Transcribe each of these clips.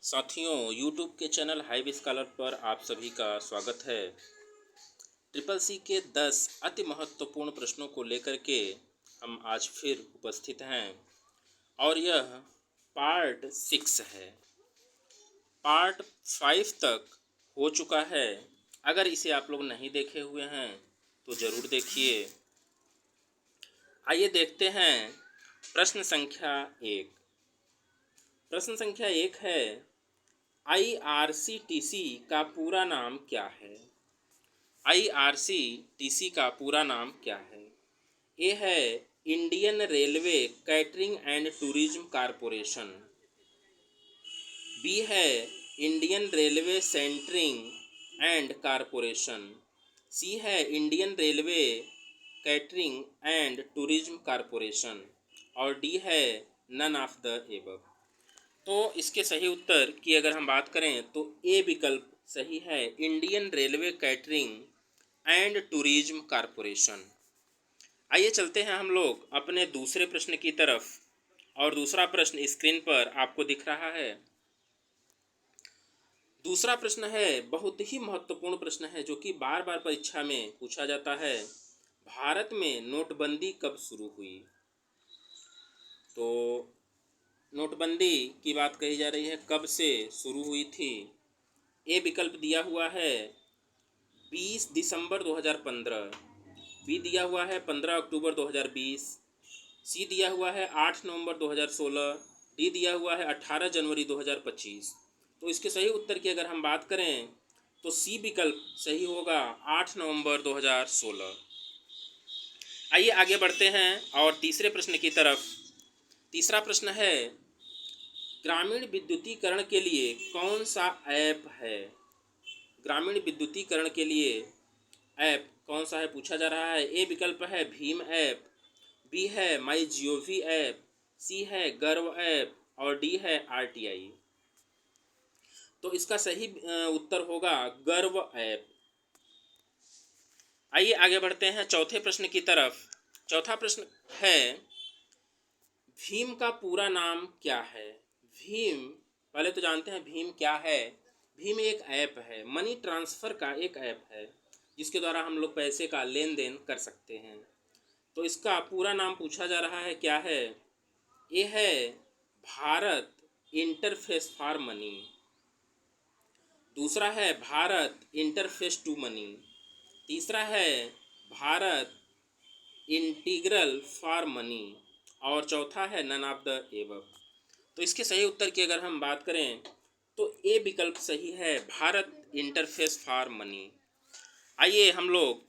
साथियों, YouTube के channel hive scholar पर आप सभी का स्वागत है। ट्रिपल सी के 10 अति महत्वपूर्ण प्रश्नों को लेकर के हम आज फिर उपस्थित हैं और यह पार्ट 6 है। पार्ट 5 तक हो चुका है। अगर इसे आप लोग नहीं देखे हुए हैं तो ज़रूर देखिए। आइए देखते हैं प्रश्न संख्या 1। प्रश्न संख्या 1 है, IRCTC का पूरा नाम क्या है? IRCTC का पूरा नाम क्या है? ए है Indian railway catering and tourism corporation. B है Indian railway centering and corporation. C है Indian railway catering and tourism corporation. और डी है नन ऑफ द एबव। तो इसके सही उत्तर की अगर हम बात करें तो ए विकल्प सही है, Indian railway catering and tourism corporation. आइए चलते हैं हम लोग अपने दूसरे प्रश्न की तरफ। और दूसरा प्रश्न स्क्रीन पर आपको दिख रहा है। दूसरा प्रश्न है, बहुत ही महत्वपूर्ण प्रश्न है जो कि बार बार परीक्षा में पूछा जाता है। भारत में नोटबंदी कब शुरू हुई? तो नोटबंदी की बात कही जा रही है, कब से शुरू हुई थी? ए विकल्प दिया हुआ है 20 दिसंबर 2015। बी दिया हुआ है 15 अक्टूबर 2020। सी दिया हुआ है 8 नवंबर 2016। डी दिया हुआ है 18 जनवरी 2025। तो इसके सही उत्तर की अगर हम बात करें तो सी विकल्प सही होगा, 8 नवंबर 2016। आइए आगे बढ़ते हैं और तीसरे प्रश्न की तरफ। तीसरा प्रश्न है, ग्रामीण विद्युतीकरण के लिए कौन सा ऐप है? ग्रामीण विद्युतीकरण के लिए ऐप कौन सा है पूछा जा रहा है। ए विकल्प है भीम ऐप। बी है माई जियोवी ऐप। सी है गर्व ऐप। और डी है RTI। तो इसका सही उत्तर होगा गर्व ऐप। आइए आगे बढ़ते हैं चौथे प्रश्न की तरफ। चौथा प्रश्न है, भीम का पूरा नाम क्या है? भीम, पहले तो जानते हैं भीम क्या है। भीम एक ऐप है, मनी ट्रांसफ़र का एक ऐप है जिसके द्वारा हम लोग पैसे का लेन देन कर सकते हैं। तो इसका पूरा नाम पूछा जा रहा है, क्या है? ये है भारत इंटरफेस फॉर मनी। दूसरा है भारत इंटरफेस टू मनी। तीसरा है भारत इंटीग्रल फॉर मनी। और चौथा है नन ऑफ द एबव। तो इसके सही उत्तर की अगर हम बात करें तो ए विकल्प सही है, भारत इंटरफेस फॉर मनी। आइए हम लोग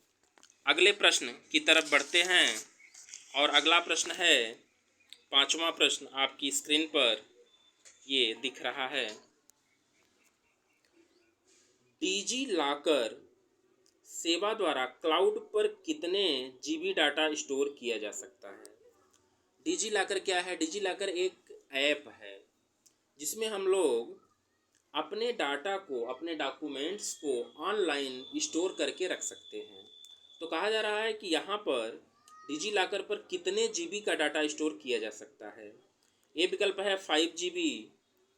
अगले प्रश्न की तरफ बढ़ते हैं और अगला प्रश्न है, पांचवा प्रश्न आपकी स्क्रीन पर ये दिख रहा है। डिजी लॉकर सेवा द्वारा क्लाउड पर कितने GB डाटा स्टोर किया जा सकता है? डिजी लॉकर क्या है? डिजी लॉकर एक ऐप है जिसमें हम लोग अपने डाटा को, अपने डॉक्यूमेंट्स को ऑनलाइन स्टोर करके रख सकते हैं। तो कहा जा रहा है कि यहाँ पर डिजी लॉकर पर कितने GB का डाटा स्टोर किया जा सकता है। ए विकल्प है 5 GB।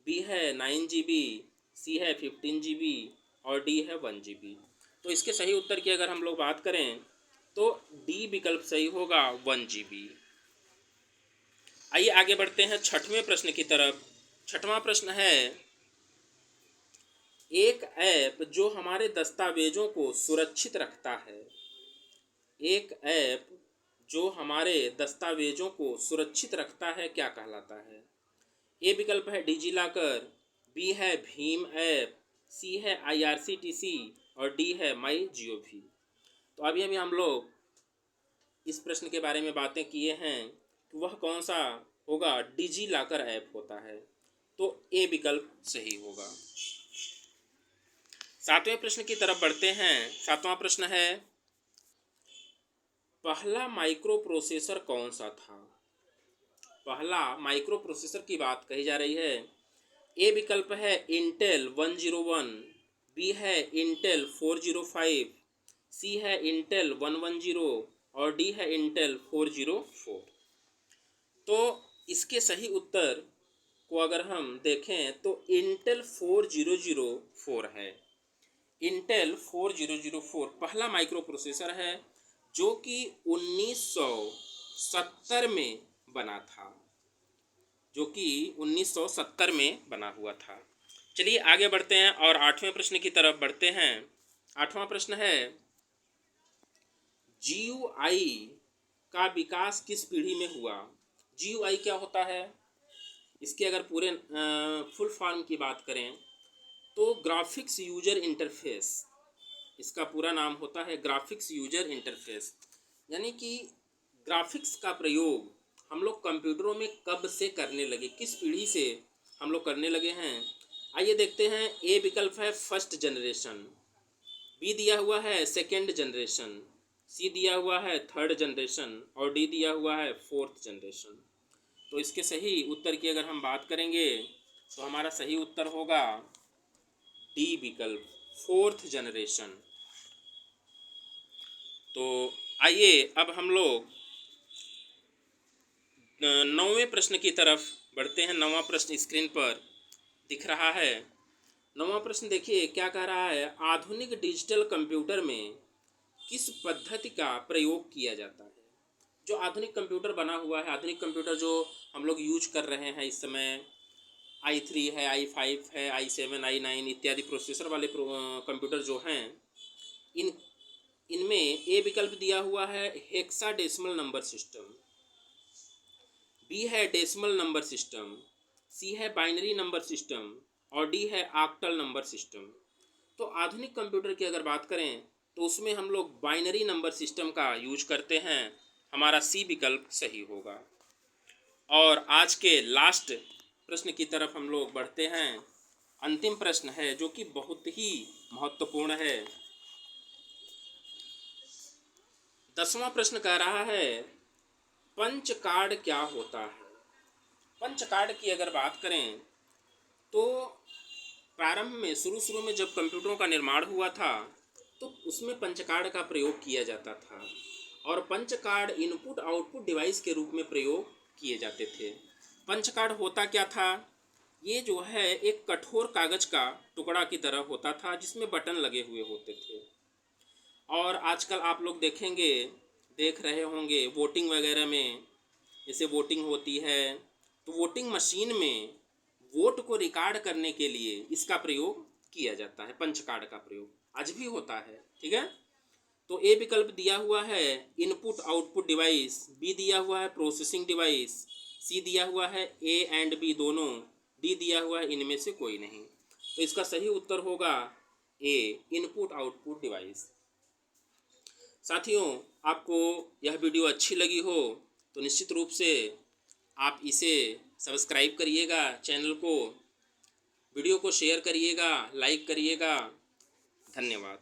बी है 9 GB। सी है 15 GB। और डी है 1 GB। तो इसके सही उत्तर की अगर हम लोग बात करें तो डी विकल्प सही होगा, 1 GB। आइए आगे बढ़ते हैं छठवें प्रश्न की तरफ। छठवां प्रश्न है, एक ऐप जो हमारे दस्तावेजों को सुरक्षित रखता है। एक ऐप जो हमारे दस्तावेजों को सुरक्षित रखता है क्या कहलाता है? ए विकल्प है डिजी लॉकर। बी है भीम ऐप। सी है IRCTC। और डी है माई जियोवी। तो अभी अभी हम लोग इस प्रश्न के बारे में बातें किए हैं कि वह कौन सा होगा। डिजी लॉकर ऐप होता है। तो ए विकल्प सही होगा। सातवें प्रश्न की तरफ बढ़ते हैं। सातवां प्रश्न है, पहला माइक्रो प्रोसेसर कौन सा था? पहला माइक्रो प्रोसेसर की बात कही जा रही है। ए विकल्प है इंटेल 101। बी है इंटेल 405। सी है इंटेल 110। और डी है इंटेल 404। तो इसके सही उत्तर को अगर हम देखें तो इंटेल 4004 है। इंटेल 4004 पहला माइक्रो प्रोसेसर है जो कि 1970 में बना था, जो कि 1970 में बना हुआ था। चलिए आगे बढ़ते हैं और 8वें प्रश्न की तरफ बढ़ते हैं। 8वां प्रश्न है, GUI का विकास किस पीढ़ी में हुआ? GUI क्या होता है? इसके अगर पूरे फुल फॉर्म की बात करें तो ग्राफिक्स यूजर इंटरफेस, इसका पूरा नाम होता है ग्राफिक्स यूजर इंटरफेस। यानी कि ग्राफिक्स का प्रयोग हम लोग कंप्यूटरों में कब से करने लगे, किस पीढ़ी से हम लोग करने लगे हैं? आइए देखते हैं। ए विकल्प है फर्स्ट जनरेशन, बी दिया हुआ है सेकेंड जनरेशन, सी दिया हुआ है थर्ड जनरेशन और डी दिया हुआ है फोर्थ जनरेशन। तो इसके सही उत्तर की अगर हम बात करेंगे तो हमारा सही उत्तर होगा डी विकल्प, फोर्थ जनरेशन। तो आइए अब हम लोग 9वें प्रश्न की तरफ बढ़ते हैं। 9वां प्रश्न स्क्रीन पर दिख रहा है। 9वां प्रश्न देखिए क्या कह रहा है, आधुनिक डिजिटल कंप्यूटर में किस पद्धति का प्रयोग किया जाता है? जो आधुनिक कंप्यूटर बना हुआ है, आधुनिक कंप्यूटर जो हम लोग यूज कर रहे हैं इस समय, i3 है, i5 है, i7, i9 इत्यादि प्रोसेसर वाले कंप्यूटर जो हैं, इनमें ए विकल्प दिया हुआ है हेक्साडेसिमल नंबर सिस्टम, बी है डेसिमल नंबर सिस्टम, सी है बाइनरी नंबर सिस्टम और डी है ऑक्टल नंबर सिस्टम। तो आधुनिक कंप्यूटर की अगर बात करें तो उसमें हम लोग बाइनरी नंबर सिस्टम का यूज करते हैं। हमारा सी विकल्प सही होगा। और आज के लास्ट प्रश्न की तरफ हम लोग बढ़ते हैं। अंतिम प्रश्न है जो कि बहुत ही महत्वपूर्ण है। 10वां प्रश्न कह रहा है, पंच कार्ड क्या होता है? पंच कार्ड की अगर बात करें तो प्रारंभ में शुरू में जब कंप्यूटरों का निर्माण हुआ था तो उसमें पंच कार्ड का प्रयोग किया जाता था और punch card input output device के रूप में प्रयोग किए जाते थे। पंच कार्ड होता क्या था? ये जो है एक कठोर कागज का टुकड़ा की तरह होता था जिसमें बटन लगे हुए होते थे। और आजकल आप लोग देख रहे होंगे वोटिंग वगैरह में, जैसे वोटिंग होती है तो वोटिंग मशीन में वोट को रिकॉर्ड करने के लिए इसका प्रयोग किया जाता है, पंच कार्ड का प्रयोग आज भी होता है। ठीक है, तो ए विकल्प दिया हुआ है इनपुट आउटपुट डिवाइस, बी दिया हुआ है प्रोसेसिंग डिवाइस, सी दिया हुआ है ए एंड बी दोनों, डी दिया हुआ है इनमें से कोई नहीं। तो इसका सही उत्तर होगा ए, इनपुट आउटपुट डिवाइस। साथियों, आपको यह वीडियो अच्छी लगी हो तो निश्चित रूप से आप इसे सब्सक्राइब करिएगा, चैनल को, वीडियो को शेयर करिएगा, लाइक करिएगा। धन्यवाद।